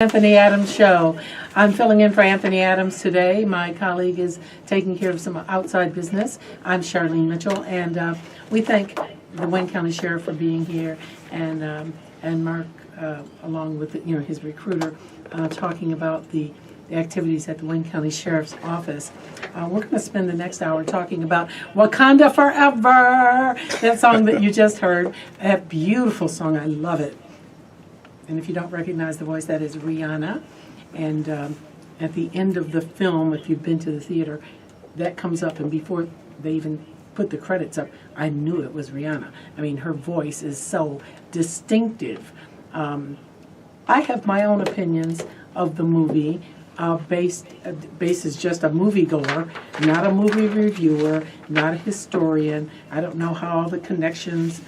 Anthony Adams Show. I'm filling in for Anthony Adams today. My colleague is taking care of some outside business. I'm Charlene Mitchell, and we thank the Wayne County Sheriff for being here, and Mark, along with his recruiter, talking about the activities at the Wayne County Sheriff's Office. We're going to spend the next hour talking about Wakanda Forever, that song that you just heard. That beautiful song, I love it. And if you don't recognize the voice, that is Rihanna. And at the end of the film, if you've been to the theater, that comes up. And before they even put the credits up, I knew it was Rihanna. I mean, her voice is so distinctive. I have my own opinions of the movie. Base is just a moviegoer, not a movie reviewer, not a historian. I don't know how all the connections,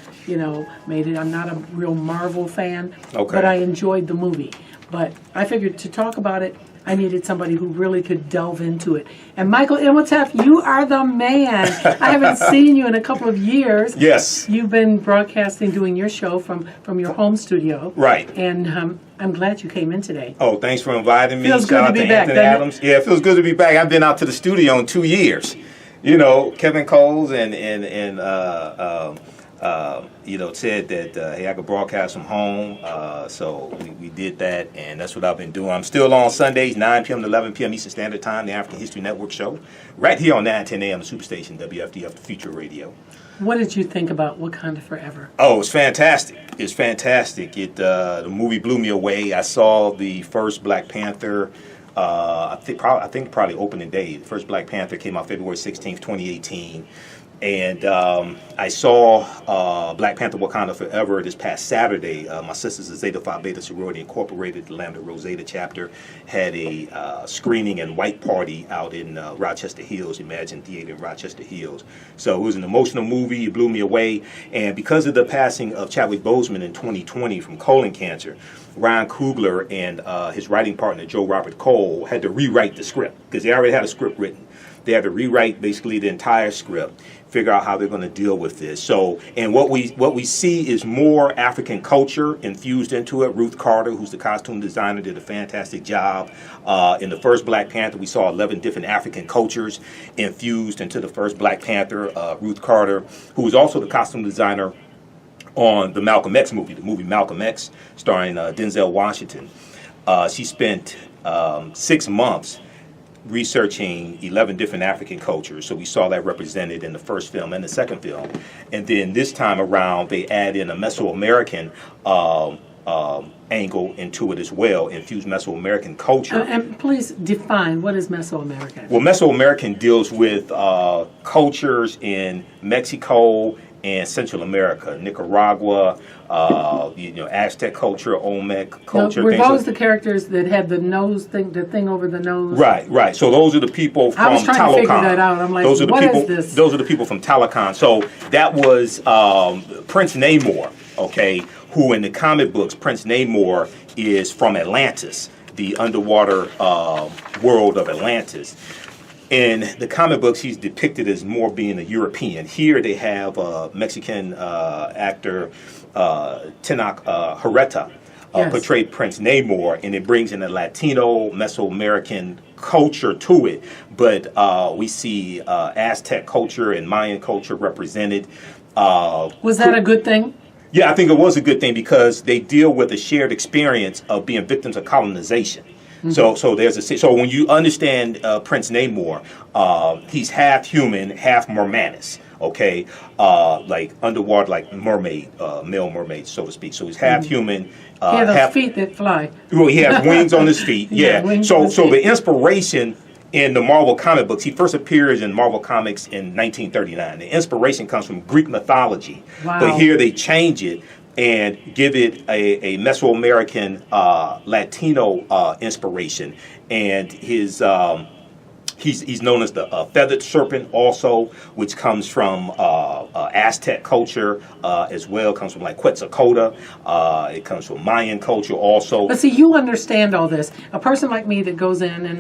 made it. I'm not a real Marvel fan, but I enjoyed the movie. But I figured to talk about it, I needed somebody who really could delve into it. And Michael Imhotep, you are the man. I haven't seen you in a couple of years. Yes. You've been broadcasting, doing your show from your home studio. Right. And I'm glad you came in today. Oh, thanks for inviting me. Feels good to be back, Anthony Adams. Yeah, it feels good to be back. I've been out to the studio in 2 years. Kevin Coles and said that, hey, I could broadcast from home. So we did that, and that's what I've been doing. I'm still on Sundays, 9 p.m. to 11 p.m. Eastern Standard Time, the African History Network show, right here on 910 a.m. Superstation WFDF Future Radio. What did you think about Wakanda Forever? Oh, it's fantastic. It's fantastic. The movie blew me away. I saw the first Black Panther. I think probably opening day. The first Black Panther came out February 16th, 2018. And I saw Black Panther Wakanda Forever this past Saturday. My sisters at Zeta Phi Beta Sorority Incorporated, the Lambda Rho Zeta chapter, had a screening and white party out in Rochester Hills, Imagine Theater in Rochester Hills. So it was an emotional movie. It blew me away. And because of the passing of Chadwick Boseman in 2020 from colon cancer, Ryan Coogler and his writing partner, Joe Robert Cole, had to rewrite the script because they already had a script written. They had to rewrite basically the entire script, figure out how they're going to deal with this. So, and what we see is more African culture infused into it. Ruth Carter, who's the costume designer, did a fantastic job. In the first Black Panther, we saw 11 different African cultures infused into the first Black Panther. Ruth Carter, who was also the costume designer on the Malcolm X movie, the movie Malcolm X, starring Denzel Washington. She spent 6 months researching 11 different African cultures. So we saw that represented in the first film and the second film. And then this time around, they add in a Mesoamerican angle into it as well, infuse Mesoamerican culture. And please define, what is Mesoamerican? Well, Mesoamerican deals with cultures in Mexico and Central America, Nicaragua, Aztec culture, Olmec culture. Were those the characters that had the nose thing, the thing over the nose? Right. So those are the people from Talocan. I was trying to figure that out. I'm like, what is this? Those are the people from Talocan. So that was Prince Namor, who in the comic books, Prince Namor is from Atlantis, the underwater world of Atlantis. In the comic books, he's depicted as more being a European. Here they have Mexican actor Tenoch Huerta portrayed Prince Namor, and it brings in a Latino, Mesoamerican culture to it. But we see Aztec culture and Mayan culture represented. Was that a good thing? Yeah, I think it was a good thing because they deal with a shared experience of being victims of colonization. Mm-hmm. So when you understand Prince Namor, he's half human, half mermanus. Like underwater, like mermaid, male mermaid, so to speak. So he's half human. He has those feet that fly. Well, he has wings on his feet. Yeah. So the inspiration in the Marvel comic books, he first appears in Marvel Comics in 1939. The inspiration comes from Greek mythology. Wow. But here they change it and give it a Mesoamerican Latino inspiration. And he's known as the feathered serpent also, which comes from Aztec culture as well. It comes from like Quetzalcoatl. It comes from Mayan culture also. But see, you understand all this. A person like me that goes in and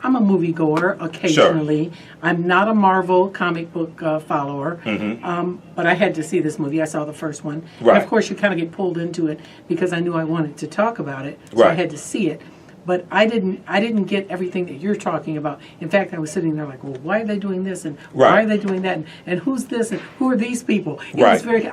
I'm a moviegoer occasionally. I'm not a Marvel comic book follower, but I had to see this movie. I saw the first one. Right. And of course, you kind of get pulled into it because I knew I wanted to talk about it, so I had to see it. But I didn't get everything that you're talking about. In fact, I was sitting there like, well, why are they doing this and why are they doing that and who's this and who are these people? It was very.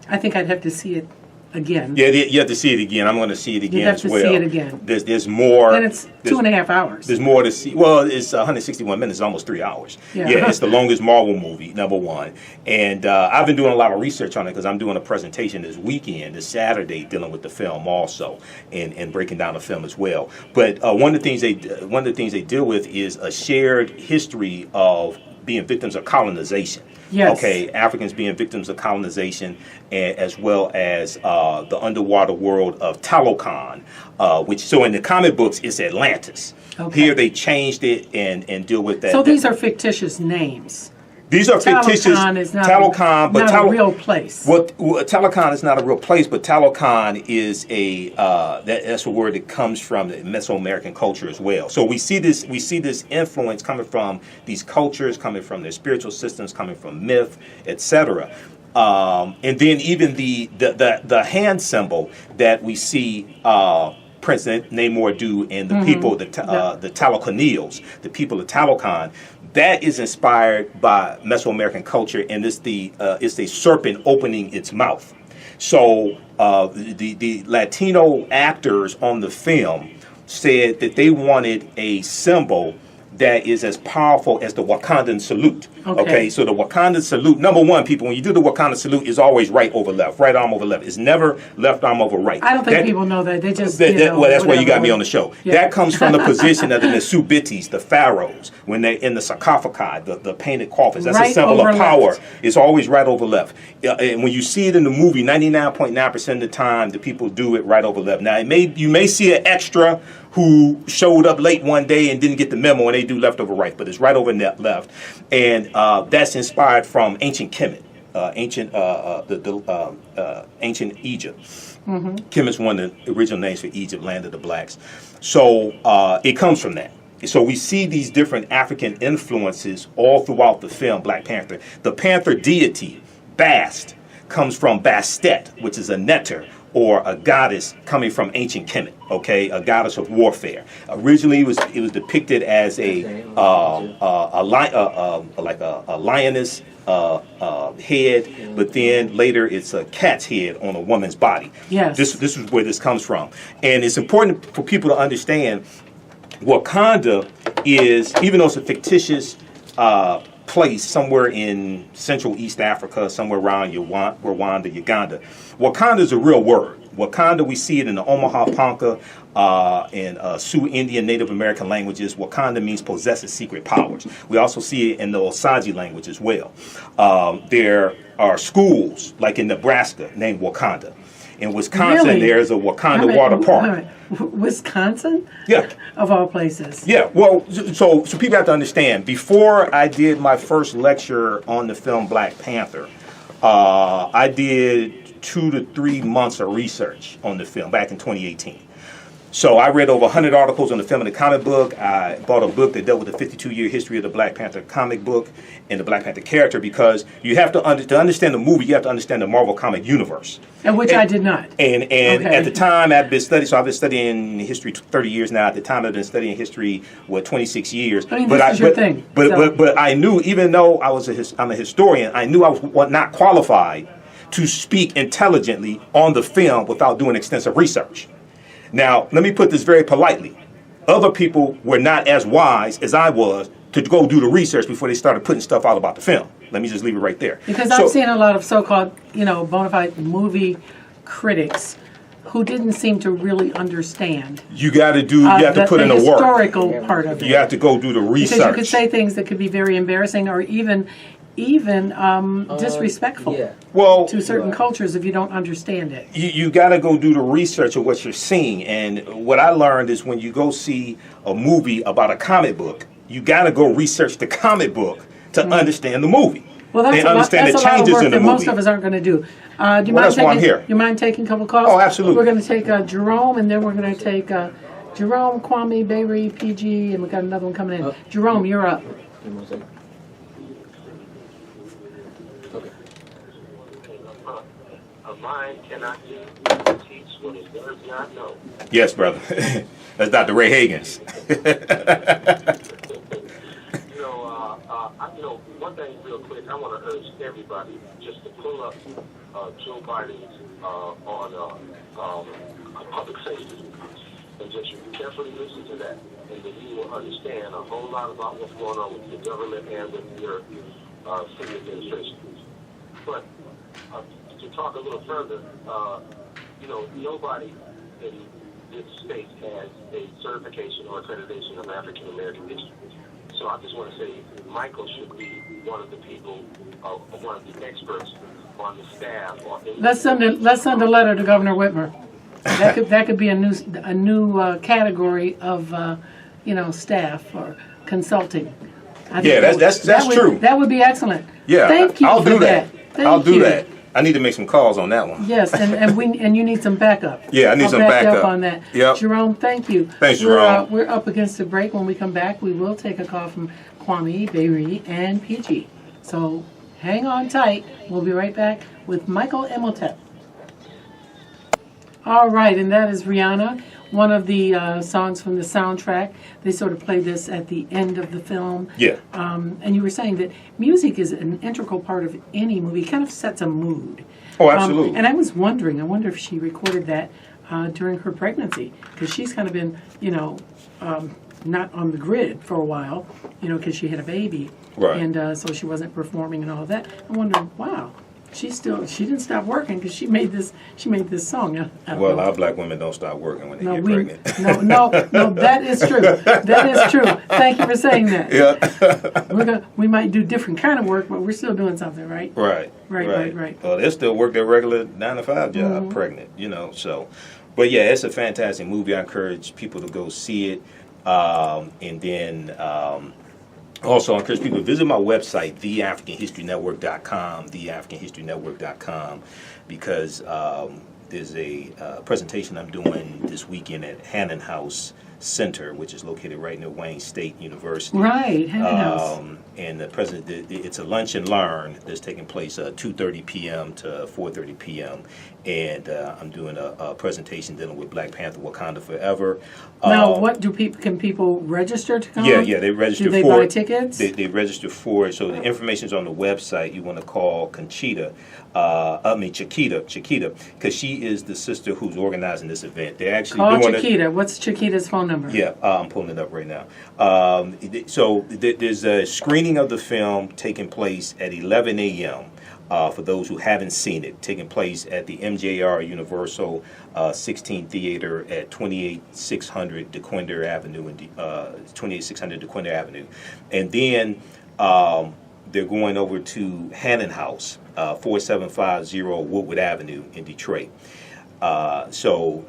I think I'd have to see it again. Yeah, you have to see it again. I'm going to see it again as well. You have to see it again. There's more. And it's 2.5 hours. There's more to see. Well, it's 161 minutes, almost 3 hours. Yeah, it's the longest Marvel movie, number one. And I've been doing a lot of research on it because I'm doing a presentation this weekend, this Saturday, dealing with the film also, and breaking down the film as well. But one of the things they deal with is a shared history of being victims of colonization. Yes. Okay, Africans being victims of colonization, and as well as the underwater world of Talokan, which so in the comic books it's Atlantis. Okay. Here they changed it and deal with that. So these are fictitious names. These are fictitious. Talokan is not a real place. Talokan is not a real place, but Talokan is that's a word that comes from the Mesoamerican culture as well. So we see this influence coming from these cultures, coming from their spiritual systems, coming from myth, etc. And then even the hand symbol that we see Prince Namor do and the people, the Talokaneals, the people of Talokan. That is inspired by Mesoamerican culture, and it's a serpent opening its mouth. So the Latino actors on the film said that they wanted a symbol that is as powerful as the Wakandan salute. Okay, so the Wakandan salute, number one, people, when you do the Wakandan salute, is always right over left, right arm over left. It's never left arm over right. I don't think people know that. They just, well, that's why you got me on the show. Yeah. That comes from the position of the Nasubitis, the pharaohs, when they're in the sarcophagi, the painted coffins. That's a symbol of power. Left. It's always right over left. And when you see it in the movie, 99.9% of the time, the people do it right over left. Now, you may see an extra who showed up late one day and didn't get the memo, and they do left over right, but it's right over left. And that's inspired from ancient Kemet, ancient Egypt. Kemet's one of the original names for Egypt, land of the blacks. So it comes from that. So we see these different African influences all throughout the film, Black Panther. The Panther deity, Bast, comes from Bastet, which is a neter, or a goddess coming from ancient Kemet, okay, a goddess of warfare. Originally, it was depicted as like a lioness head, but then later it's a cat's head on a woman's body. Yes. This is where this comes from, and it's important for people to understand. Wakanda is, even though it's a fictitious place somewhere in Central East Africa, somewhere around Rwanda, Uganda. Wakanda is a real word. Wakanda, we see it in the Omaha Ponca and Sioux Indian Native American languages. Wakanda means possesses secret powers. We also see it in the Osage language as well. There are schools, like in Nebraska, named Wakanda. In Wisconsin, there's a Wakanda Water Park. Wisconsin? Yeah. Of all places. Yeah. Well, so people have to understand, before I did my first lecture on the film Black Panther, I did 2 to 3 months of research on the film back in 2018. So I read over 100 articles on the film and the comic book. I bought a book that dealt with the 52-year history of the Black Panther comic book and the Black Panther character, because you have to understand the movie, you have to understand the Marvel comic universe. And which I did not. And at the time, I've been studying history 30 years now. At the time, I've been studying history, 26 years. I mean, this is your thing. But I knew, even though I'm a historian, I knew I was not qualified to speak intelligently on the film without doing extensive research. Now, let me put this very politely. Other people were not as wise as I was to go do the research before they started putting stuff out about the film. Let me just leave it right there. Because I'm seeing a lot of so-called, bona fide movie critics who didn't seem to really understand. You have to put in the work. The historical part of it. You have to go do the research. Because you could say things that could be very embarrassing or even disrespectful to certain cultures if you don't understand it. You got to go do the research of what you're seeing. And what I learned is when you go see a movie about a comic book, you got to go research the comic book to understand the movie. Well, that's understand the changes in the movie. Most of us aren't going to do. Do you mind taking a couple calls? Oh, absolutely. We're going to take Jerome, and then we're going to take Jerome, Kwame, Baby, PG, and we got another one coming in. Jerome, you're up. Give me 1 second. Okay. A mind cannot teach what it does not know. Yes, brother. That's Dr. Ray Higgins. One thing real quick, I want to urge everybody just to pull up Joe Biden's on public safety and just carefully listen to that, and then you will understand a whole lot about what's going on with your government and with your city administration. But to talk a little further, nobody in this state has a certification or accreditation of African American history. So I just want to say Michael should be one of the people, one of the experts on the staff. Let's send a letter to Governor Whitmer. That could be a new category of staff or consulting. That's true. That would be excellent. Yeah, Thank you. I'll for do that. I'll do you. that. I need to make some calls on that one. Yes, and you need some backup. Yeah, I need some back backup up on that. Yep. Jerome, thank you. Thanks, Jerome. We're up against the break. When we come back, we will take a call from Kwame, Beiri, and PG. So hang on tight. We'll be right back with Michael Imhotep. All right, and that is Rihanna, one of the songs from the soundtrack. They sort of play this at the end of the film. Yeah. And you were saying that music is an integral part of any movie. It kind of sets a mood. Oh, absolutely. And I was wondering, I wonder if she recorded that during her pregnancy, because she's kind of been, not on the grid for a while, because she had a baby. Right. And so she wasn't performing and all of that. I wonder, wow. She didn't stop working because she made this song. Well, our black women don't stop working when they get pregnant. No, that is true. That is true. Thank you for saying that. Yeah. We might do different kind of work, but we're still doing something, right? Right. Well, they still work their regular 9-to-5 job, pregnant, so. But yeah, it's a fantastic movie. I encourage people to go see it. And then also, I encourage people to visit my website, theafricanhistorynetwork.com, theafricanhistorynetwork.com, because there's a presentation I'm doing this weekend at Hannon House Center, which is located right near Wayne State University. Right, Hannon House. And it's a lunch and learn that's taking place 2:30 p.m. to 4:30 p.m. And I'm doing a presentation dealing with Black Panther Wakanda Forever. Now, can people register to come? Yeah, they register for it. Do they buy tickets? They register for it. So the information's on the website. You want to call Chiquita, because she is the sister who's organizing this event. They're actually call doing Chiquita. What's Chiquita's phone number? Yeah, I'm pulling it up right now. So there's a screening of the film taking place at 11 a.m. For those who haven't seen it, taking place at the MJR Universal 16 Theater at 28600 DeQuinder Avenue, 28600 DeQuinder Avenue, and then they're going over to Hannon House, 4750 Woodward Avenue in Detroit. So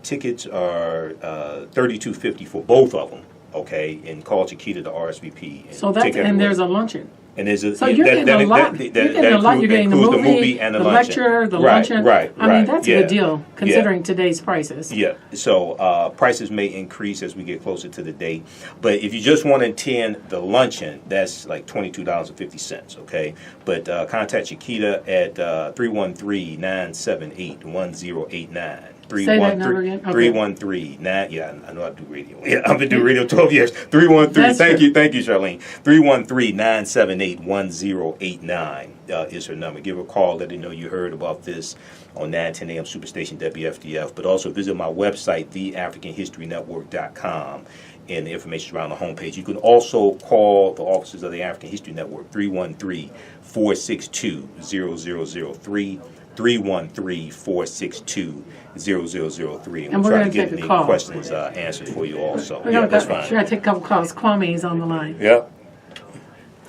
tickets are $32.50 for both of them. Okay, and call Chiquita to RSVP. So there's a luncheon. And there's so you're getting a lot. You're getting a lot. You're getting the movie and the lecture, the luncheon. Right. I mean, that's a good deal considering today's prices. Yeah. So prices may increase as we get closer to the date. But if you just want to attend the luncheon, that's like $22.50. Okay. But contact Chiquita at 313-978-1089. Say that number again. 313 I know I do radio. Yeah, I've been doing radio 12 years. 313. Thank you, Charlene. 313-978-1089 is her number. Give her a call. Let her know you heard about this on 9:10 a.m. Superstation WFDF. But also visit my website, theafricanhistorynetwork.com, and the information around the homepage. You can also call the offices of the African History Network, 313-462-0003. 313-462-0003. And we're trying to get any questions answered for you also. That's fine. Should I take a couple calls? Kwame is on the line. Yep.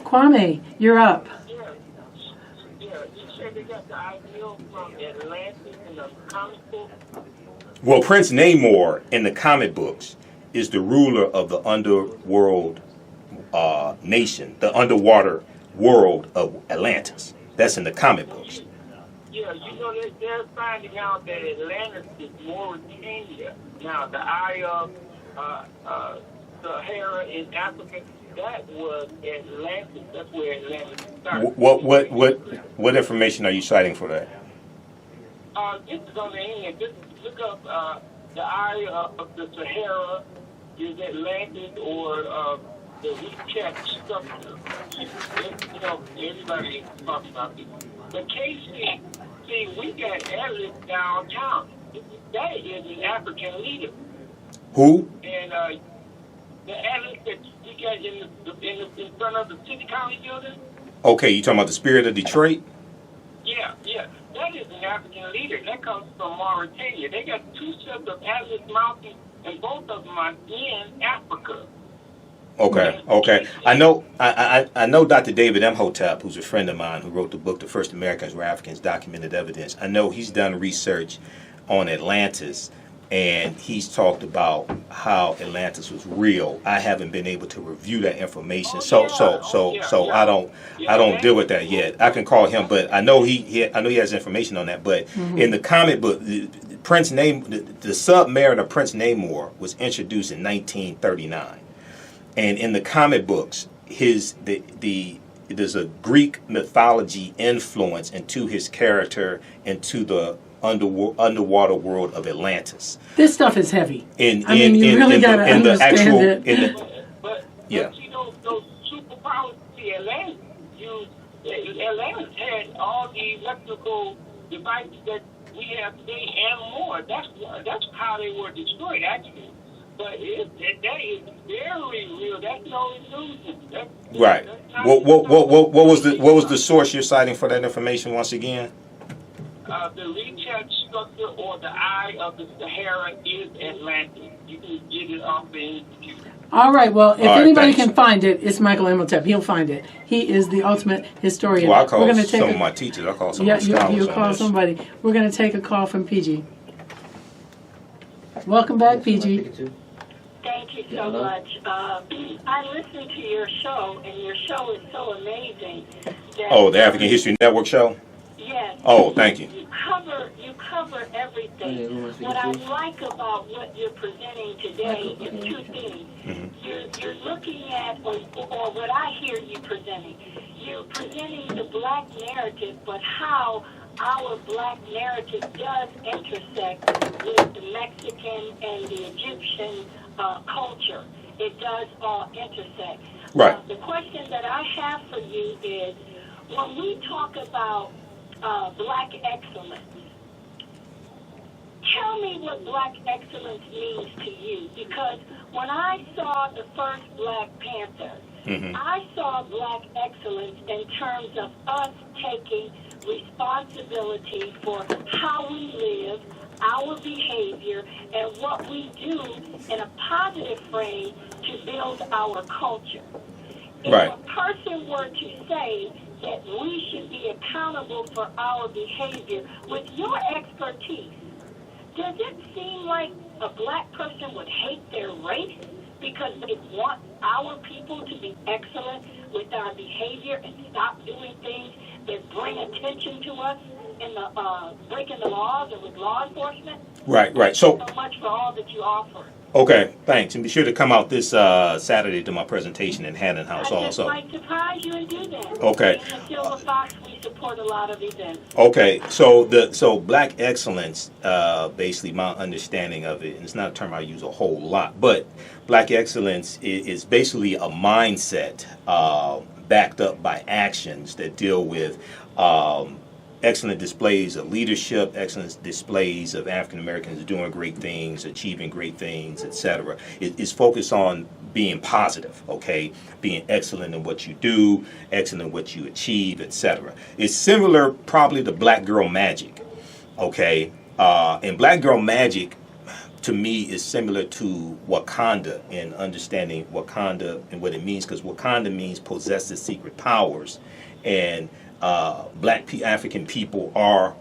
Kwame, you're up. Yeah, you said they got the ideal from Atlantis in the comic book? Well, Prince Namor in the comic books is the ruler of the underworld nation, the underwater world of Atlantis. That's in the comic books. Yeah, they're finding out that Atlantis is Mauritania. Now, the Eye of Sahara in Africa, that was Atlantis. That's where Atlantis started. What information are you citing for that? This is on the internet. Just look up the eye of the Sahara is Atlantis or the recheck structure. You know, everybody talks about this. But KC, see, we got Atlas downtown. That is an African leader. Who? And the Atlas that you got in front of the city county building. Okay, you talking about the Spirit of Detroit? Yeah. That is an African leader. That comes from Mauritania. They got two sets of Atlas Mountains, and both of them are in Africa. Okay. I know Dr. David Imhotep, who's a friend of mine, who wrote the book "The First Americans Were Africans: Documented Evidence." I know he's done research on Atlantis, and he's talked about how Atlantis was real. I haven't been able to review that information, so I don't deal with that yet. I can call him, but I know he has information on that. But in the comic book, the submariner Prince Namor was introduced in 1939, and in the comic books, there's a Greek mythology influence into his character, into the underwater world of Atlantis. This stuff is heavy. You really got to understand it. But you know, those superpowers, see, Atlantis had all the electrical devices that we have today and more. That's how they were destroyed, actually. But that is very real. That's no illusion. Right. What was the source you're citing for that information once again? The recheck structure or the eye of the Sahara is Atlantis. You can get it off the institute. All right. Well, if anybody can find it, it's Michael Imhotep. He'll find it. He is the ultimate historian. Well, I call some of my teachers. I call some of my scholars. You'll call somebody. We're going to take a call from PG. Welcome back, PG. Thank you so much. I listened to your show, and your show is so amazing. The African History Network show? Yes. Oh, thank you. You cover everything. What I like about what you're presenting today is two things. Mm-hmm. You're looking at, or what I hear you presenting, you're presenting the black narrative, but how our black narrative does intersect with the Mexican and the Egyptian culture. It does all intersect. Right. The question that I have for you is, when we talk about black excellence, tell me what black excellence means to you. Because when I saw the first Black Panther, I saw black excellence in terms of us taking responsibility for how we live, our behavior, and what we do in a positive frame to build our culture. If a person were to say that we should be accountable for our behavior, with your expertise, does it seem like a black person would hate their race because they want our people to be excellent with our behavior and stop doing things that bring attention to us in the breaking the laws and with law enforcement? Right. So much for all that you offer. Okay, thanks. And be sure to come out this Saturday to my presentation in Haddon House also. I just might surprise you and do that. Okay. In the Silver Fox, we support a lot of events. Okay, so black excellence, basically my understanding of it, and it's not a term I use a whole lot, but black excellence is basically a mindset backed up by actions that deal with excellent displays of leadership, excellent displays of African Americans doing great things, achieving great things, etc. It's focused on being positive, okay? Being excellent in what you do, excellent in what you achieve, etc. It's similar probably to Black Girl Magic, okay? And Black Girl Magic, to me, is similar to Wakanda in understanding Wakanda and what it means, because Wakanda means possesses secret powers, and African people are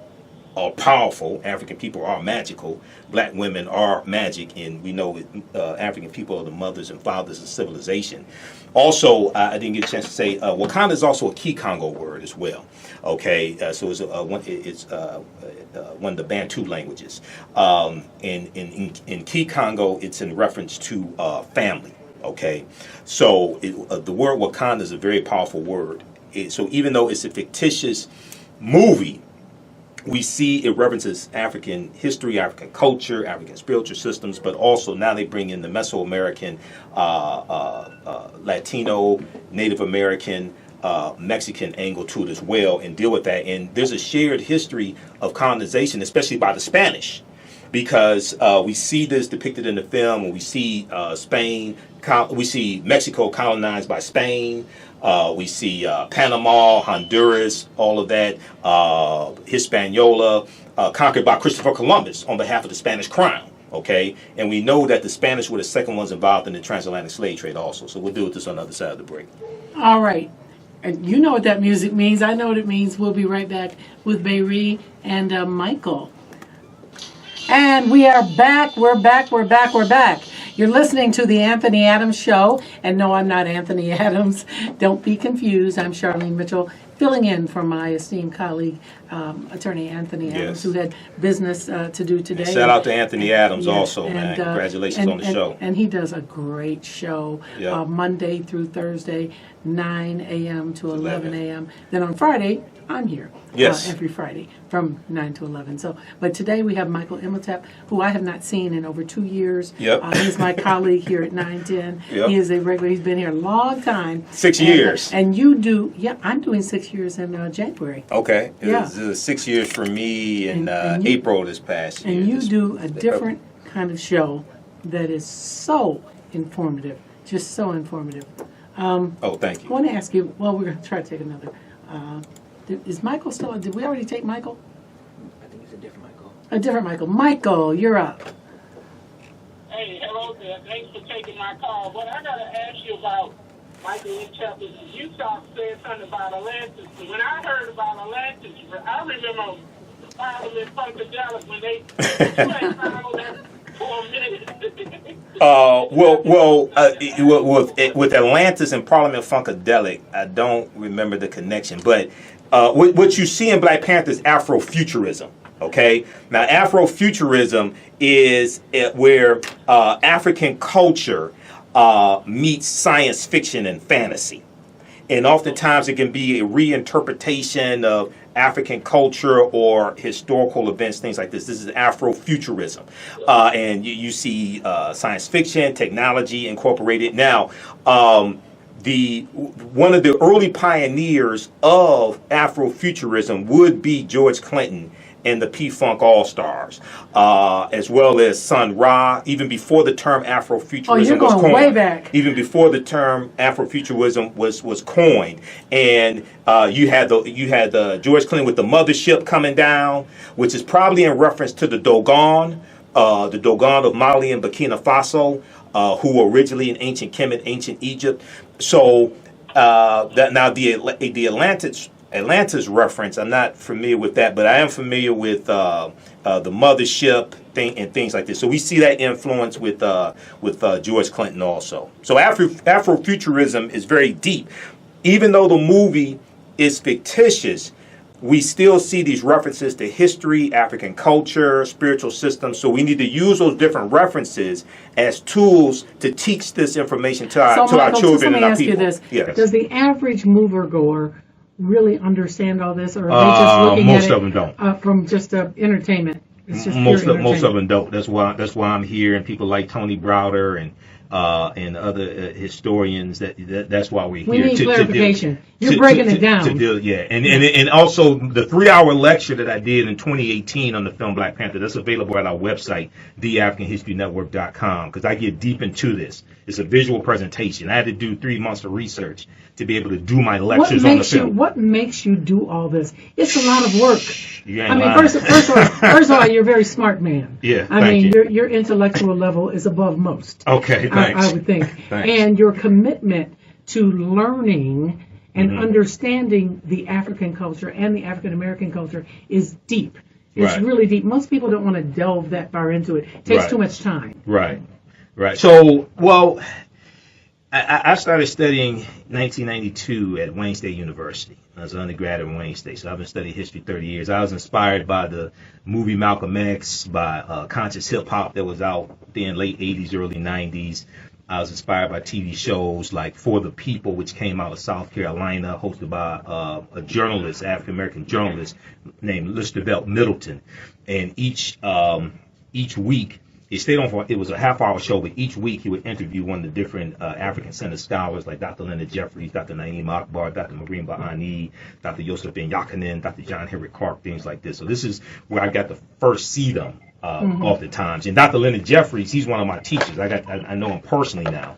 are powerful. African people are magical. Black women are magic, and we know African people are the mothers and fathers of civilization. Also, I didn't get a chance to say Wakanda is also a Key Congo word as well. Okay, so it's one of the Bantu languages. In Key Congo, it's in reference to family. Okay, so the word Wakanda is a very powerful word. So even though it's a fictitious movie, we see it references African history, African culture, African spiritual systems, but also now they bring in the Mesoamerican, Latino, Native American, Mexican angle to it as well, and deal with that. And there's a shared history of colonization, especially by the Spanish, because we see this depicted in the film, and we see we see Mexico colonized by Spain. We see Panama, Honduras, all of that, Hispaniola, conquered by Christopher Columbus on behalf of the Spanish crown. Okay, and we know that the Spanish were the second ones involved in the transatlantic slave trade also. So we'll deal with this on the other side of the break. All right. And you know what that music means. I know what it means. We'll be right back with Bayri and Michael. And we are back. We're back. You're listening to the Anthony Adams Show. And no, I'm not Anthony Adams. Don't be confused. I'm Charlene Mitchell, filling in for my esteemed colleague, Attorney Anthony Adams, who had business to do today. And shout out to Anthony Adams also, man. Congratulations on the show. And he does a great show, Monday through Thursday, 9 a.m. to 11 a.m. Then on Friday, I'm here. Every Friday from 9 to 11. So, but today we have Michael Imhotep, who I have not seen in over 2 years. He's my colleague here at 910. He is a regular. He's been here a long time. 6 years. And you do, I'm doing 6 years in January. Okay. It's 6 years for me in April this past year. And you do a different kind of show that is so informative, just so informative. Thank you. I want to ask you, well, we're going to try to take another. Is Michael still on? Did we already take Michael? I think it's a different Michael. A different Michael. Michael, you're up. Hey, hello there. Thanks for taking my call. But I got to ask you about Michael Imhotep. You said something about Atlantis. When I heard about Atlantis, I remember Parliament Funkadelic when they played that for a minute. With Atlantis and Parliament Funkadelic, I don't remember the connection. But what you see in Black Panther is Afrofuturism. Okay, now Afrofuturism is where African culture meets science fiction and fantasy. And oftentimes it can be a reinterpretation of African culture or historical events, things like this. This is Afrofuturism. And you see science fiction, technology incorporated. Now, one of the early pioneers of Afrofuturism would be George Clinton and the P-Funk All-Stars, as well as Sun Ra, even before the term Afrofuturism was coined. Way back. Even before the term Afrofuturism was coined. And you had George Clinton with the mothership coming down, which is probably in reference to the Dogon of Mali and Burkina Faso, who were originally in ancient Kemet, ancient Egypt. So the Atlantis reference, I'm not familiar with that, but I am familiar with the mothership thing and things like this. So we see that influence with George Clinton also. So Afrofuturism is very deep. Even though the movie is fictitious, we still see these references to history, African culture, spiritual systems. So we need to use those different references as tools to teach this information to our children and our people. Let me ask you this. Does the average moviegoer really understand all this, or are they just looking most at of them don't. From just entertainment? It's just most of them don't. That's why I'm here, and people like Tony Browder and other historians. That's why we're here. We need clarification. You're breaking it down. And also the 3-hour lecture that I did in 2018 on the film Black Panther. That's available at our website, theafricanhistorynetwork.com, because I get deep into this. It's a visual presentation. I had to do 3 months of research to be able to do my lectures on the film. What makes you do all this? It's a lot of work. First of all, you're a very smart man. Yeah, I mean, your intellectual level is above most. Okay, thanks. I would think. Thanks. And your commitment to learning and understanding the African culture and the African American culture is deep. It's Right. really deep. Most people don't want to delve that far into it. It takes Right. too much time. Right. Right. So, well, I started studying 1992 at Wayne State University. I was an undergrad at Wayne State, so I've been studying history 30 years. I was inspired by the movie Malcolm X, by conscious hip hop that was out then, late 80s, early 90s. I was inspired by TV shows like For the People, which came out of South Carolina, hosted by a journalist, African-American journalist named Listervelt Middleton. And each week, it stayed on for, it was a half-hour show, but each week he would interview one of the different African-centered scholars like Dr. Leonard Jeffries, Dr. Naeem Akbar, Dr. Maureen Bahani, Dr. Yosef Ben Yakinen, Dr. John Henry Clark, things like this. So this is where I got to first see them oftentimes. And Dr. Leonard Jeffries, he's one of my teachers. I know him personally now.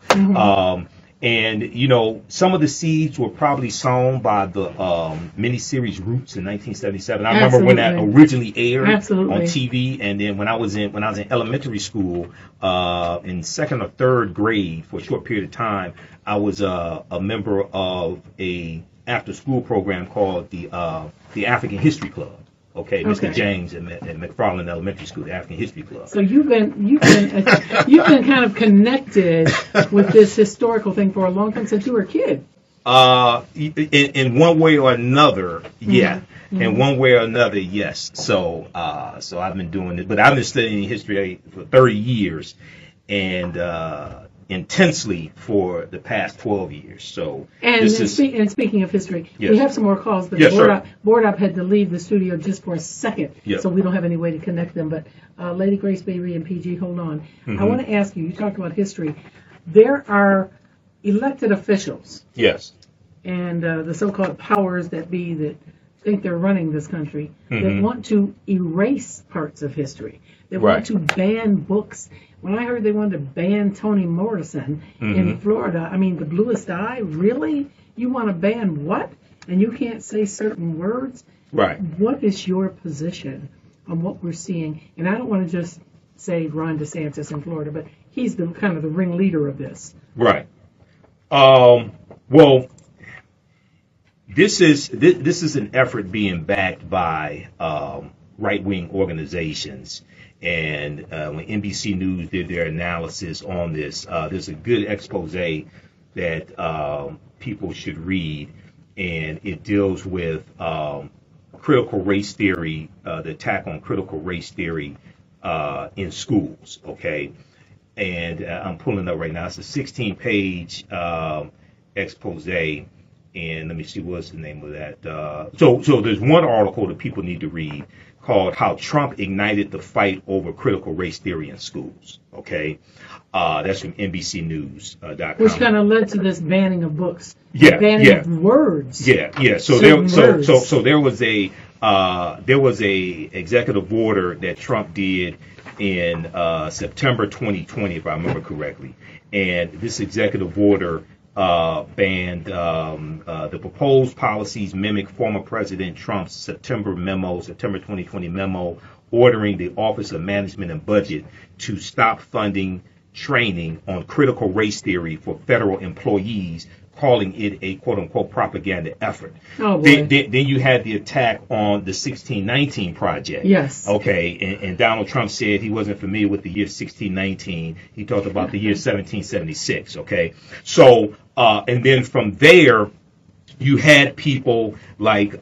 And, you know, some of the seeds were probably sown by the miniseries Roots in 1977. I remember when that originally aired on TV. And then when I was in elementary school, in second or third grade for a short period of time, I was a member of a after school program called the African History Club. Okay, Mr. James at McFarland Elementary School, the African History Club. So you've been kind of connected with this historical thing for a long time since you were a kid. In one way or another, yeah. In one way or another, yes. So I've been doing it, but I've been studying history for 30 years, and intensely for the past 12 years. So speaking of history, we have some more calls, but Board Up had to leave the studio just for a second, so we don't have any way to connect them. But Lady Grace Baby and PG, hold on. I want to ask you, you talked about history. There are elected officials. Yes. And the so-called powers that be that think they're running this country that want to erase parts of history. They want to ban books. When I heard they wanted to ban Toni Morrison in Florida, I mean, the bluest eye, really? You want to ban what? And you can't say certain words? Right. What is your position on what we're seeing? And I don't want to just say Ron DeSantis in Florida, but he's the kind of the ringleader of this. Right. Well, this is an effort being backed by right-wing organizations. And when NBC News did their analysis on this, there's a good expose that people should read, and it deals with critical race theory, the attack on critical race theory in schools, okay? And I'm pulling up right now. It's a 16-page expose, and let me see what's the name of that. So there's one article that people need to read called "How Trump Ignited the Fight Over Critical Race Theory in Schools." Okay, that's from NBCNews.com. Which kind of led to this banning of books, banning of words. So there was a executive order that Trump did in September 2020, if I remember correctly, and this executive order banned the proposed policies mimic former President Trump's September 2020 memo, ordering the Office of Management and Budget to stop funding training on critical race theory for federal employees, calling it a quote-unquote propaganda effort. Oh, boy. Then you had the attack on the 1619 Project. Yes. Okay, and Donald Trump said he wasn't familiar with the year 1619. He talked about the year 1776, okay? So, and then from there, you had people like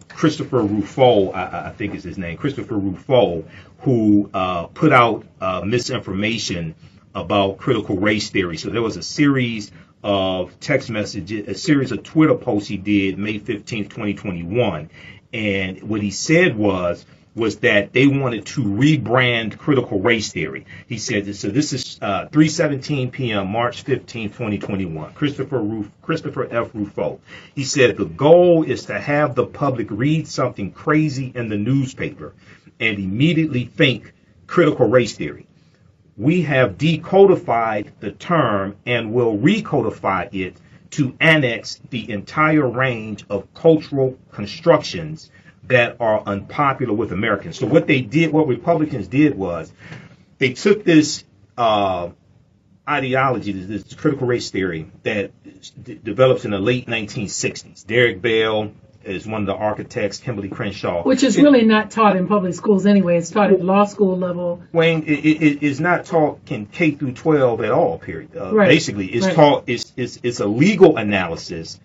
Christopher Rufo, I think is his name, Christopher Rufo, who put out misinformation about critical race theory. So there was a series of text messages, a series of Twitter posts he did May 15th, 2021. And what he said was that they wanted to rebrand critical race theory. He said, so this is 3:17 p.m., March 15th, 2021. Christopher F. Rufo. He said, the goal is to have the public read something crazy in the newspaper and immediately think critical race theory. We have decodified the term and will recodify it to annex the entire range of cultural constructions that are unpopular with Americans. So what Republicans did was they took this ideology, this critical race theory that develops in the late 1960s. Derek Bell, is one of the architects, Kimberly Crenshaw. Which is really not taught in public schools anyway. It's taught at law school level. Wayne, it is not taught in K through 12 at all. Period. Right. Basically, it's Right. taught. It's a legal analysis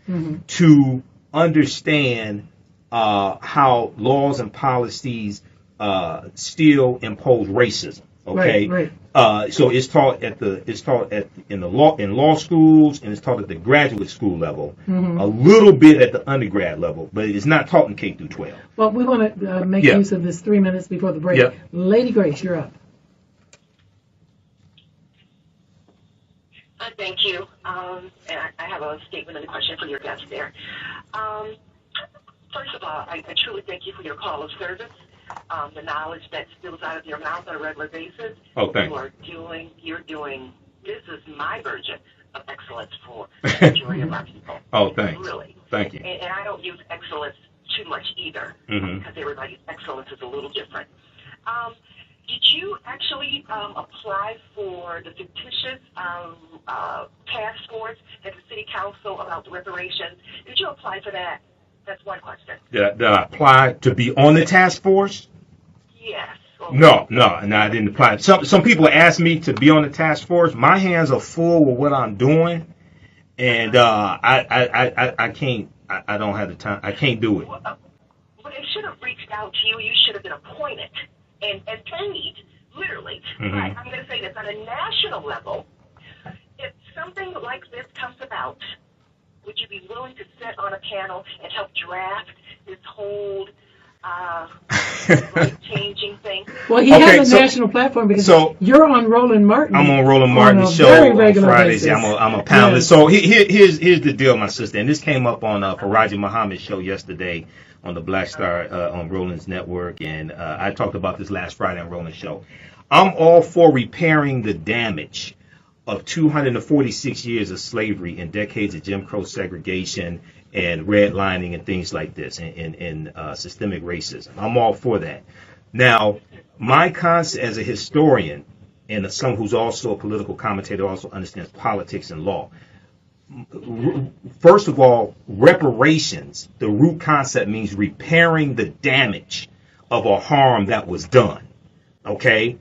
to understand how laws and policies still impose racism. Okay. Right. So it's taught in law schools, and it's taught at the graduate school level, a little bit at the undergrad level, but it's not taught in K through 12. Well, we want to make Yeah. use of this 3 minutes before the break. Yeah. Lady Grace, you're up. Thank you. And I have a statement and a question for your guest there. First of all, I truly thank you for your call of service. The knowledge that spills out of your mouth on a regular basis. Oh, thank You're doing, this is my version of excellence for the majority of our people. Oh, thanks. Really. Thank you. And I don't use excellence too much either, because everybody's excellence is a little different. Did you actually apply for the fictitious task force at the city council about the reparations? Did you apply for that? That's one question. Did I apply to be on the task force? Yes. No, I didn't apply. Some people ask me to be on the task force. My hands are full with what I'm doing, and I can't. I don't have the time. I can't do it. Well, they should have reached out to you. You should have been appointed and paid, literally. Right. I'm going to say this on a national level. If something like this comes about, would you be willing to sit on a panel and help draft this whole changing thing? Well, he has a national platform because you're on Roland Martin. I'm on Roland Martin's show on Fridays. I'm a panelist. Yes. So here's the deal, my sister. And this came up on Faraji Muhammad's show yesterday on the Black Star on Roland's network. And I talked about this last Friday on Roland's show. I'm all for repairing the damage of 246 years of slavery and decades of Jim Crow segregation and redlining and things like this and systemic racism. I'm all for that. Now, my concept as a historian and someone who's also a political commentator, also understands politics and law. First of all, reparations, the root concept means repairing the damage of a harm that was done. Okay?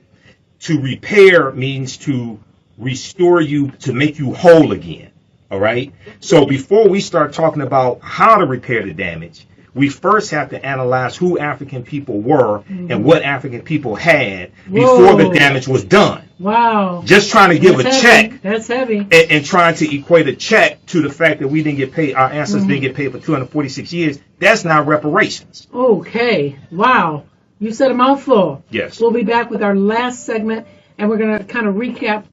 To repair means to restore you, to make you whole again. All right. So before we start talking about how to repair the damage, we first have to analyze who African people were and what African people had before the damage was done. Wow. Just trying to give a check. That's heavy. And trying to equate a check to the fact that we didn't get paid, our ancestors didn't get paid for 246 years. That's not reparations. Okay. Wow. You said a mouthful. Yes. We'll be back with our last segment, and we're going to kind of recap.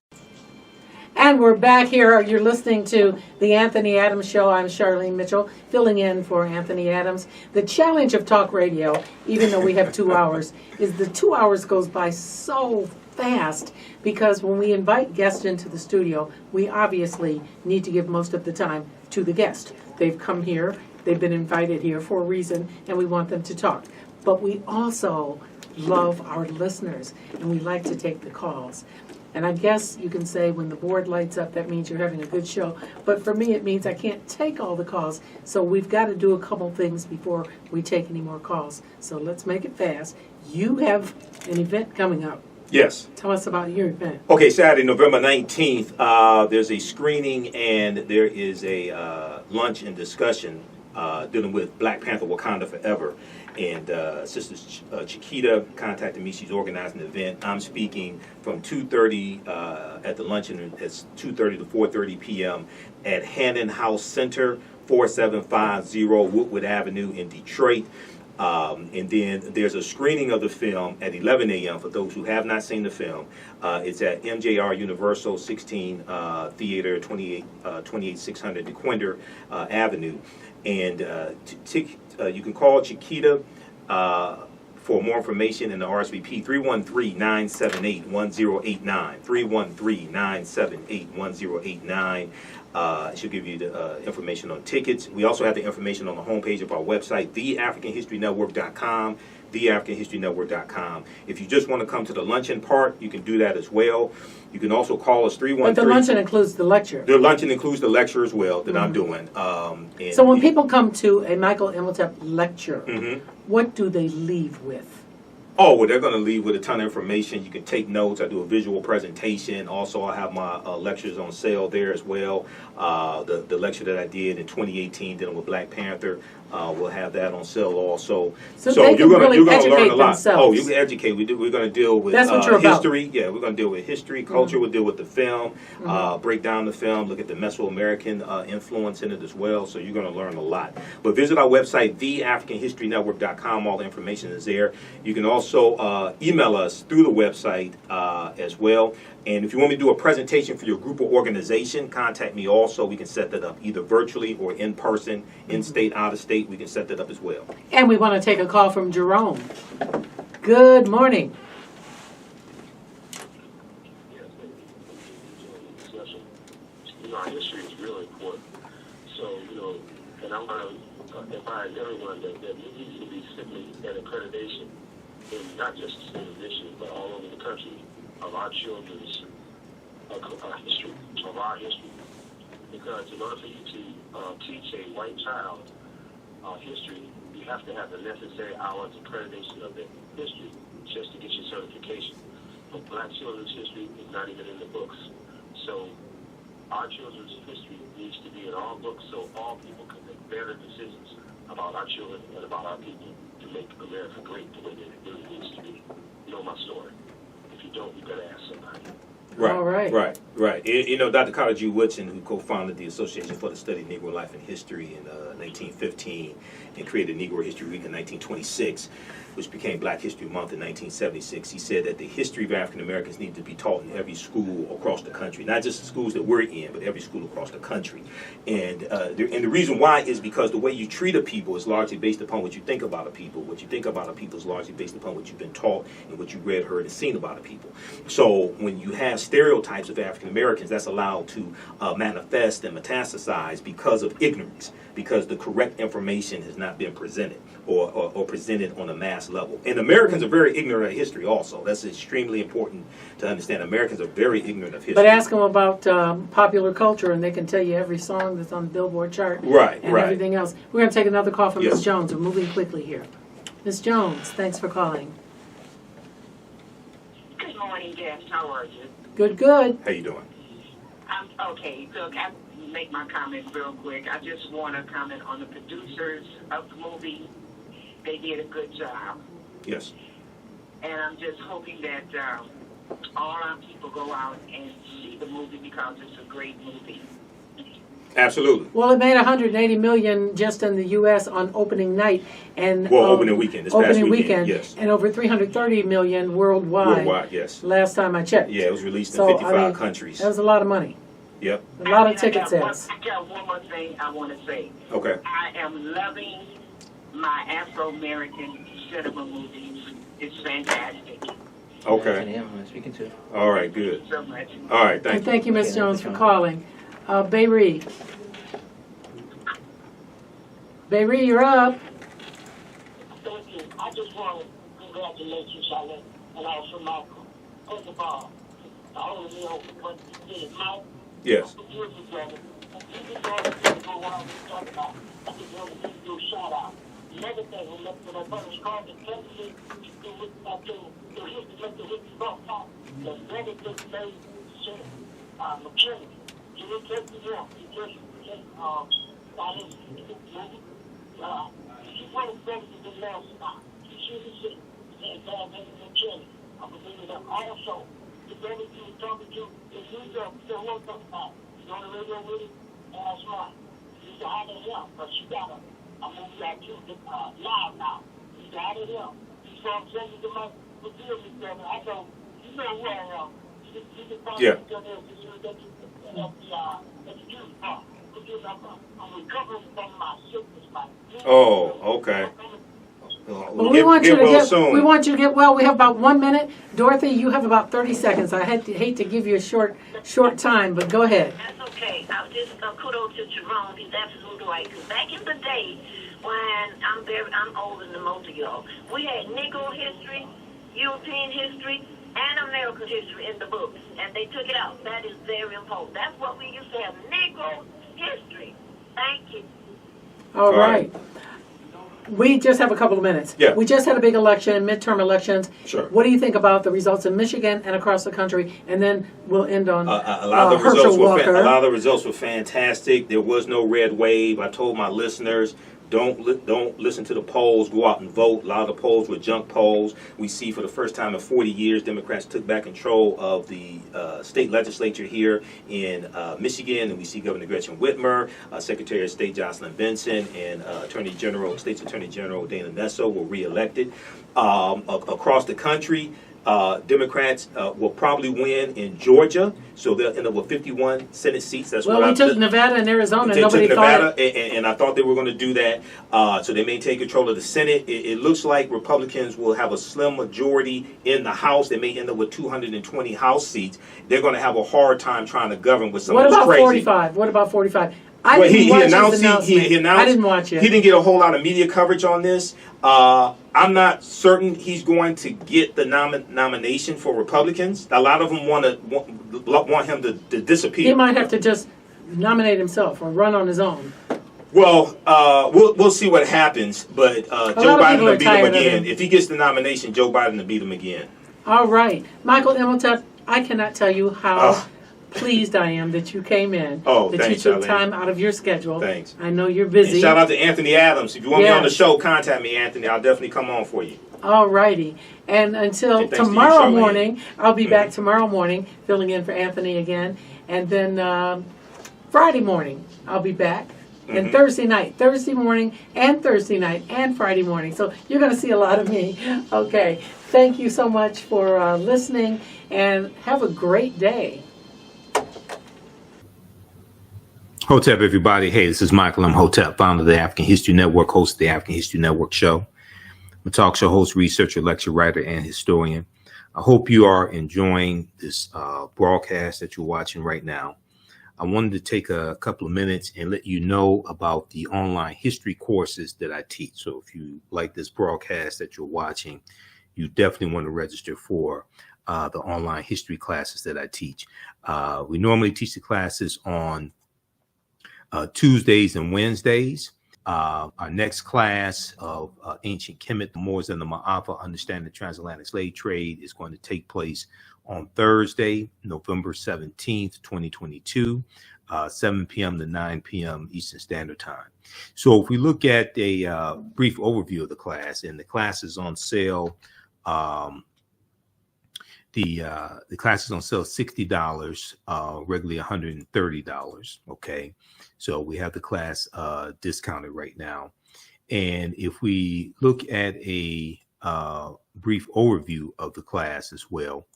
And we're back here. You're listening to the Anthony Adams Show. I'm Charlene Mitchell, filling in for Anthony Adams. The challenge of talk radio, even though we have 2 hours, is the 2 hours goes by so fast because when we invite guests into the studio, we obviously need to give most of the time to the guest. They've come here, they've been invited here for a reason, and we want them to talk. But we also love our listeners, and we like to take the calls. And I guess you can say when the board lights up, that means you're having a good show. But for me, it means I can't take all the calls. So we've got to do a couple things before we take any more calls. So let's make it fast. You have an event coming up. Yes. Tell us about your event. Okay, Saturday, November 19th, there's a screening and there is a lunch and discussion dealing with Black Panther Wakanda Forever. And Sister Chiquita contacted me. She's organizing the event. I'm speaking from 2:30 at the luncheon. It's 2:30 to 4:30 p.m. at Hannon House Center, 4750 Woodward Avenue in Detroit. And then there's a screening of the film at 11 a.m. for those who have not seen the film. It's at MJR Universal 16 Theater, 28600 DeQuinder Avenue. And you can call Chiquita for more information in the RSVP 313-978-1089. 313-978-1089. She'll give you the information on tickets. We also have the information on the homepage of our website, theafricanhistorynetwork.com. theafricanhistorynetwork.com. If you just want to come to the luncheon part, you can do that as well. You can also call us 313. But the luncheon includes the lecture. The luncheon includes the lecture as well that I'm doing. And So when people come to a Michael Imhotep lecture, Mhm. what do they leave with? Oh, well, they're going to leave with a ton of information. You can take notes. I do a visual presentation. Also, I have my lectures on sale there as well. The lecture that I did in 2018 dealing with Black Panther, we'll have that on sale also. So they can really you're gonna educate learn a lot. themselves. Oh, you can educate. We're going to deal with That's what you're about. history. Yeah, we're going to deal with history, culture. We'll deal with the film, break down the film, look at the Mesoamerican influence in it as well. So you're going to learn a lot. But visit our website, theafricanhistorynetwork.com. All the information is there. You can also email us through the website as well. And if you want me to do a presentation for your group or organization, contact me also. We can set that up either virtually or in person, in-state, out-of-state. We can set that up as well. And we want to take a call from Jerome. Good morning. You know, our history is really important. So, you know, and I want to advise everyone that there needs to be simply an accreditation in not just the state of Michigan, but all over the country of our children's history, of our history. Because in order for you to teach a white child history, you have to have the necessary hours accreditation of the history just to get your certification. But Black children's history is not even in the books. So our children's history needs to be in all books so all people can make better decisions about our children and about our people to make America great the way that it really needs to be. You know my story. If you don't, you better ask somebody. Right, All right. right. You know, Dr. Carter G. Woodson, who co-founded the Association for the Study of Negro Life and History in 1915 and created Negro History Week in 1926, which became Black History Month in 1976, he said that the history of African Americans needs to be taught in every school across the country, not just the schools that we're in, but every school across the country. And the reason why is because the way you treat a people is largely based upon what you think about a people. What you think about a people is largely based upon what you've been taught and what you read, heard, and seen about a people. So when you have stereotypes of African Americans, that's allowed to manifest and metastasize because of ignorance, because the correct information has not been presented or presented on a mass level. And Americans are very ignorant of history also. That's extremely important to understand. Americans are very ignorant of history. But ask them about popular culture, and they can tell you every song that's on the Billboard chart Right, and right. everything else. We're going to take another call from Yes. Ms. Jones. We're moving quickly here. Ms. Jones, thanks for calling. Good morning, Jeff. How are you? Good, good. How you doing? I'm okay. Look, I make my comment real quick. I just want to comment on the producers of the movie. They did a good job. Yes. And I'm just hoping that all our people go out and see the movie because it's a great movie. Absolutely. Well, it made $180 million just in the U.S. on opening night, and Well, opening weekend, this past opening weekend, yes. and over $330 million worldwide. Worldwide, yes. Last time I checked. Yeah, it was released in So, 55 countries. That was a lot of money. Yep. A lot of And ticket I got sales. I got one more thing I want to say. Okay. I am loving my Afro-American cinema movies. It's fantastic. Okay. Yeah, I'm speaking to. All right, good. So much. All right, thank And you. thank you, Ms. Okay, Jones, thank for you. calling. Beiree. Beiree, you're up. Thank you. I just want to congratulate you, Charlene, and also Michael. First of all, I only know what you did. Mike, Yes. years ago, you just all the go around and talk about. I just want to give you a shout out. Another thing, when I first called the country, to history, let the history brought out the benefits made to McKinney. You look at the he just, by his movie. She went better than the last time. She should have said, and God made him McKinney. I believe that also. The benefit you were talking to in New York, you don't want to talk about. You on the radio with it, and that's right. You need to hire him, but she got a movie like you live now. You need to hire him. You saw him sending to my deal with them. I go, you know who I am. You can find Yeah. me at the juice bar. I'm recovering from my sickness. Oh, okay. Well, We'll we want you to well get. soon. We want you to get well. We have about 1 minute. Dorothy, you have about 30 seconds. I hate to give you a short time, but go ahead. That's okay. I'll just kudos to Jerome. He's absolutely right. Because back in the day, I'm older than most of y'all. We had Negro history, European history, and American history in the books, and they took it out. That is very important. That's what we used to have, Negro history. Thank you. All right. We just have a couple of minutes. Yeah. We just had a big election, midterm elections. Sure. What do you think about the results in Michigan and across the country? And then we'll end on a lot of the Herschel results Walker. a lot of the results were fantastic. There was no red wave. I told my listeners, don't listen to the polls. Go out and vote. A lot of the polls were junk polls. We see for the first time in 40 years, Democrats took back control of the state legislature here in Michigan, and we see Governor Gretchen Whitmer, Secretary of State Jocelyn Benson, and State's Attorney General Dana Nessel were reelected. Across the country, Democrats will probably win in Georgia, so they'll end up with 51 Senate seats. That's well, what we took Nevada and Arizona. Nobody thought and I thought they were going to do that. So they may take control of the Senate. It looks like Republicans will have a slim majority in the House. They may end up with 220 House seats. They're going to have a hard time trying to govern with some of this crazy. 45? What about 45? He announced I didn't watch it. He didn't get a whole lot of media coverage on this. I'm not certain he's going to get the nomination for Republicans. A lot of them want him to disappear. He might have to just nominate himself or run on his own. Well, we'll see what happens. But Joe Biden will beat him again. If he gets the nomination, Joe Biden will beat him again. All right, Michael Imhotep, I cannot tell you how pleased I am that you came in. Oh, that thanks, you took Charlene. Time out of your schedule. Thanks. I know you're busy. And shout out to Anthony Adams. If you want me on the show, contact me, Anthony. I'll definitely come on for you. All righty. And until tomorrow morning, I'll be back tomorrow morning, filling in for Anthony again. And then Friday morning, I'll be back. And Thursday morning, and Thursday night, and Friday morning. So you're going to see a lot of me. Okay. Thank you so much for listening, and have a great day. Hotep, everybody. Hey, this is Michael Imhotep, founder of the African History Network, host of the African History Network show. I'm a talk show host, researcher, lecture writer, and historian. I hope you are enjoying this broadcast that you're watching right now. I wanted to take a couple of minutes and let you know about the online history courses that I teach. So if you like this broadcast that you're watching, you definitely want to register for the online history classes that I teach. We normally teach the classes on Tuesdays and Wednesdays. Our next class of Ancient Kemet, the Moors and the Ma'afa, Understanding the Transatlantic Slave Trade, is going to take place on Thursday, November 17th, 2022, 7 p.m. to 9 p.m. Eastern Standard Time. So if we look at a brief overview of the class, and the class is on sale, the class is on sale $60, regularly $130. Okay, so we have the class discounted right now. And if we look at a brief overview of the class as well,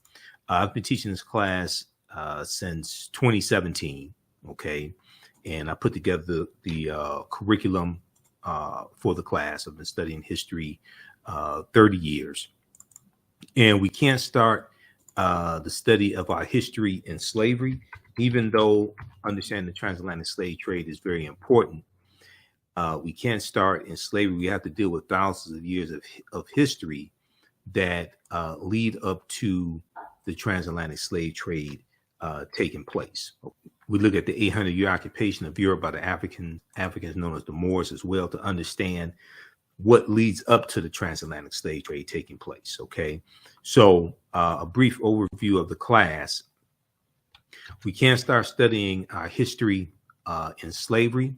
I've been teaching this class since 2017. Okay, and I put together the curriculum for the class. I've been studying history 30 years, and we can't start the study of our history in slavery, even though understanding the transatlantic slave trade is very important. We can't start in slavery. We have to deal with thousands of years of history that lead up to the transatlantic slave trade taking place. We look at the 800-year occupation of Europe by the Africans known as the Moors as well, to understand what leads up to the transatlantic slave trade taking place. Okay, so a brief overview of the class. We can't start studying our history in slavery.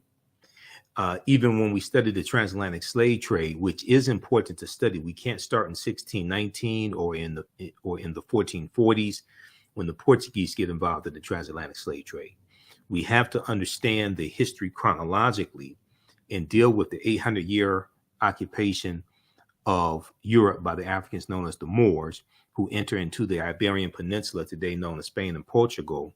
Even when we study the transatlantic slave trade, which is important to study, we can't start in 1619 or in the 1440s when the Portuguese get involved in the transatlantic slave trade. We have to understand the history chronologically and deal with the 800-year occupation of Europe by the Africans known as the Moors, who enter into the Iberian Peninsula, today known as Spain and Portugal,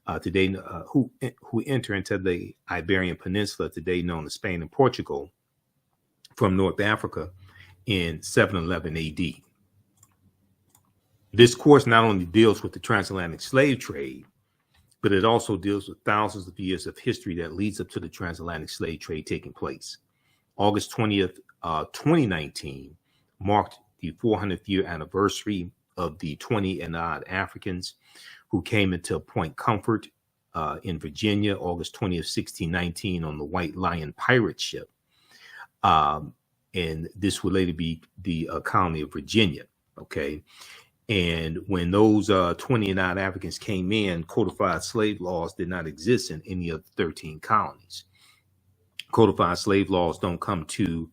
who enter into the Iberian Peninsula, today known as Spain and Portugal, from North Africa in 711 AD. This course not only deals with the transatlantic slave trade, but it also deals with thousands of years of history that leads up to the transatlantic slave trade taking place. August 20th, 2019 marked the 400th year anniversary of the 20 and odd Africans who came into Point Comfort in Virginia, August 20th, 1619, on the White Lion pirate ship. And this would later be the colony of Virginia, okay? And when those 20 and odd Africans came in, codified slave laws did not exist in any of the 13 colonies. Codified slave laws don't come to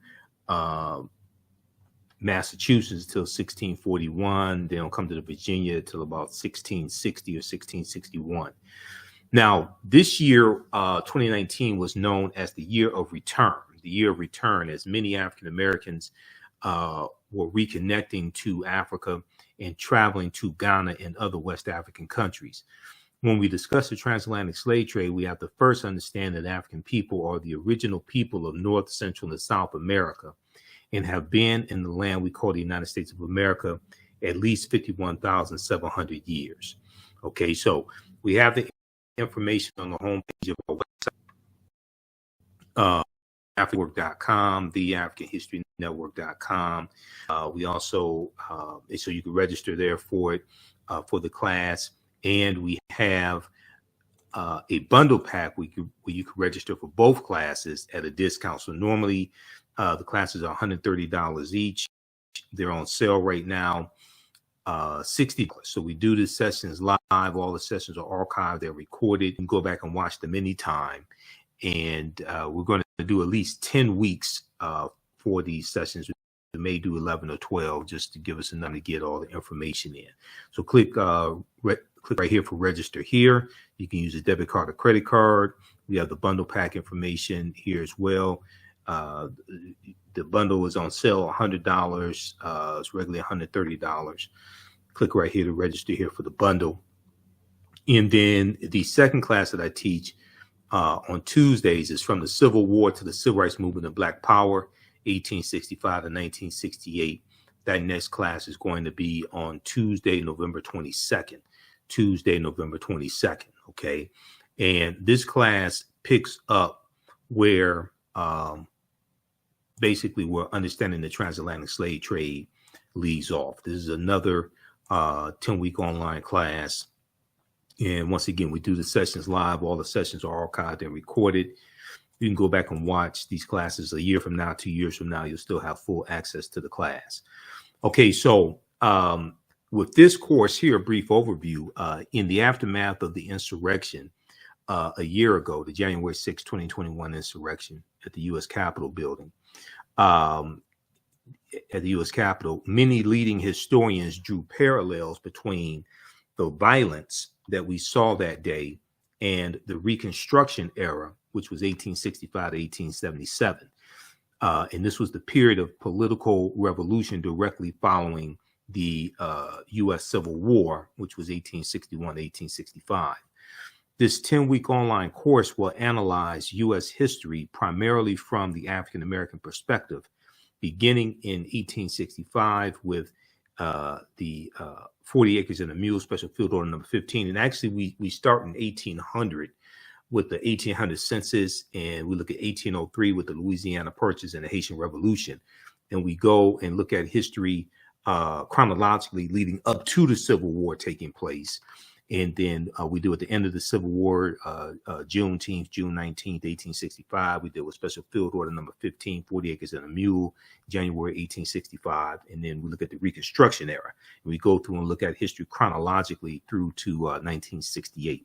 Massachusetts till 1641. They don't come to Virginia till about 1660 or 1661. Now, this year, 2019, was known as the year of return. The year of return, as many African Americans were reconnecting to Africa and traveling to Ghana and other West African countries. When we discuss the transatlantic slave trade, we have to first understand that African people are the original people of North, Central, and South America and have been in the land we call the United States of America at least 51,700 years. Okay, so we have the information on the homepage of our website, AfricanWork.com, theafricanhistorynetwork.com. We also, so you can register there for it, for the class. And we have a bundle pack where you can register for both classes at a discount. So normally the classes are $130 each. They're on sale right now, $60. So we do the sessions live. All the sessions are archived. They're recorded. You can go back and watch them anytime. And we're going to do at least 10 weeks for these sessions. We may do 11 or 12 just to give us enough to get all the information in. So click right here for register here. You can use a debit card or credit card. We have the bundle pack information here as well. The bundle is on sale, $100. It's regularly $130. Click right here to register here for the bundle. And then the second class that I teach on Tuesdays is From the Civil War to the Civil Rights Movement and Black Power, 1865 to 1968. That next class is going to be on Tuesday, November 22nd. Tuesday, November 22nd, okay? And this class picks up where basically where understanding the transatlantic slave trade leaves off. This is another 10-week online class. And once again, we do the sessions live. All the sessions are archived and recorded. You can go back and watch these classes a year from now, 2 years from now. You'll still have full access to the class. Okay, so with this course here, a brief overview, in the aftermath of the insurrection a year ago, the January 6, 2021 insurrection at the U.S. Capitol building, many leading historians drew parallels between the violence that we saw that day and the Reconstruction era, which was 1865 to 1877. And this was the period of political revolution directly following the U.S. Civil War, which was 1861 to 1865. This 10-week online course will analyze U.S. history primarily from the African-American perspective, beginning in 1865 with the 40 Acres and a Mule Special Field Order number 15. And actually, we start in 1800 with the 1800 census, and we look at 1803 with the Louisiana Purchase and the Haitian Revolution. And we go and look at history chronologically leading up to the Civil War taking place. And then we do at the end of the Civil War, Juneteenth, June 19th, 1865. We deal with Special Field Order number 15, 40 Acres and a Mule, January 1865. And then we look at the Reconstruction era. And we go through and look at history chronologically through to 1968.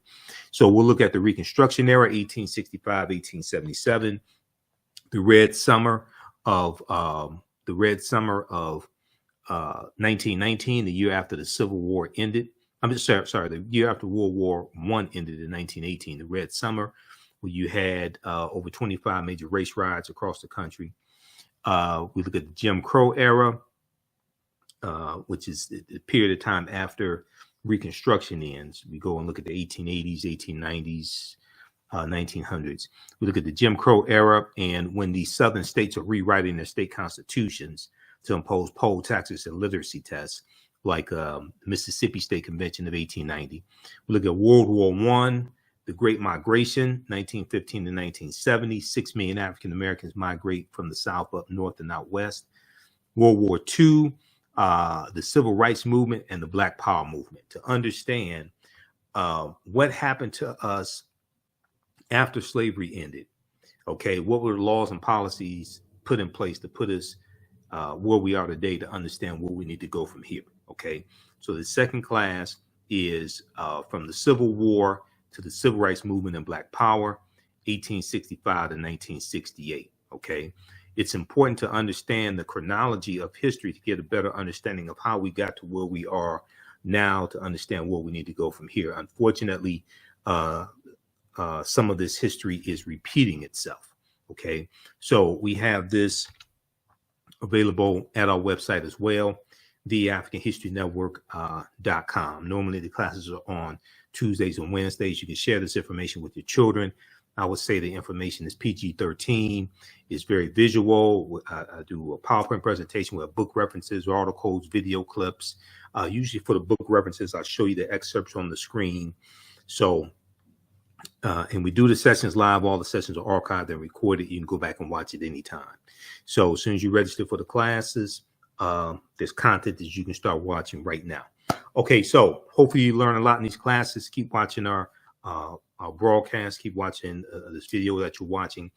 So we'll look at the Reconstruction era, 1865, 1877, the Red Summer of 1919, the year after the Civil War ended. I'm just sorry, the year after World War I ended in 1918, the Red Summer, where you had over 25 major race riots across the country. We look at the Jim Crow era, which is the period of time after Reconstruction ends. We go and look at the 1880s, 1890s, 1900s. We look at the Jim Crow era, and when the Southern states are rewriting their state constitutions to impose poll taxes and literacy tests, like Mississippi State Convention of 1890. We look at World War I, The Great Migration, 1915 to 1970. 6 million African Americans migrate from the South up north and out west. World War II, the Civil Rights Movement, and the Black Power Movement. To understand what happened to us after slavery ended. Okay, what were the laws and policies put in place to put us where we are today, to understand where we need to go from here? Okay, so the second class is from the Civil War to the Civil Rights Movement and Black Power, 1865 to 1968. Okay, it's important to understand the chronology of history to get a better understanding of how we got to where we are now, to understand where we need to go from here. Unfortunately, some of this history is repeating itself. Okay, so we have this available at our website as well, theafricanhistorynetwork.com. Normally the classes are on Tuesdays and Wednesdays. You can share this information with your children. I would say the information is PG-13. It's very visual. I do a PowerPoint presentation with book references, articles, video clips. Usually for the book references, I'll show you the excerpts on the screen. So, and we do the sessions live. All the sessions are archived and recorded. You can go back and watch it anytime. So as soon as you register for the classes, there's content that you can start watching right now. Okay, so hopefully you learn a lot in these classes. Keep watching our broadcast. Keep watching this video that you're watching.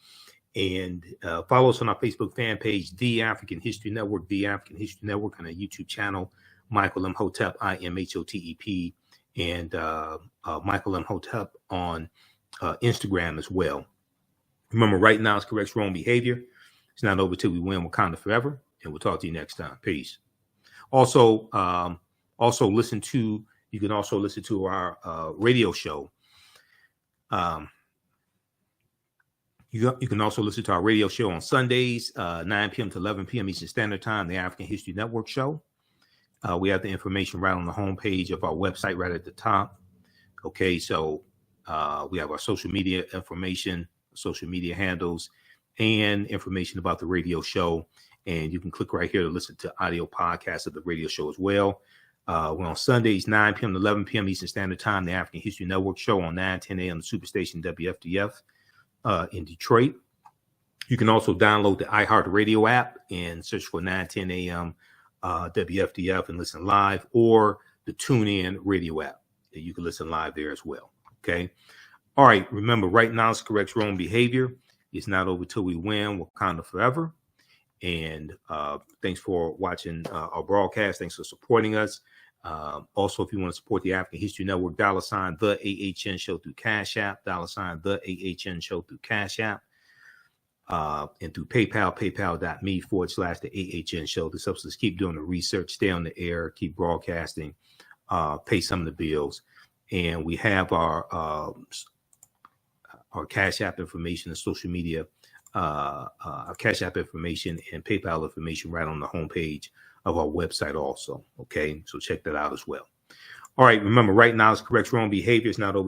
And follow us on our Facebook fan page, The African History Network, The African History Network, on our YouTube channel, Michael Imhotep, Imhotep, and Michael Imhotep on Instagram as well. Remember, right now it's correct wrong behavior. It's not over till we win. Wakanda forever. And we'll talk to you next time. Peace. Also, you can also listen to our radio show. You can also listen to our radio show on Sundays, 9 p.m. to 11 p.m. Eastern Standard Time, the African History Network show. We have the information right on the homepage of our website, right at the top. Okay, so we have our social media information, social media handles, and information about the radio show. And you can click right here to listen to audio podcasts of the radio show as well. We're on Sundays, 9 p.m. to 11 p.m. Eastern Standard Time, the African History Network show on 9:10 a.m. Superstation WFDF in Detroit. You can also download the iHeartRadio app and search for 9:10 a.m. WFDF and listen live, or the TuneIn radio app. You can listen live there as well. Okay. All right. Remember, right now it's correct wrong behavior. It's not over till we win. Wakanda forever. And thanks for watching our broadcast. Thanks for supporting us. Also, if you want to support the African History Network, $, the AHN show through Cash App, $, the AHN show through Cash App, and through PayPal, paypal.me/the AHN show. This helps us keep doing the research, stay on the air, keep broadcasting, pay some of the bills. And we have our Cash App information and social media, our Cash App information and PayPal information right on the homepage of our website also. Okay, so check that out as well. All right, remember, right now it's correct wrong behavior. It's not over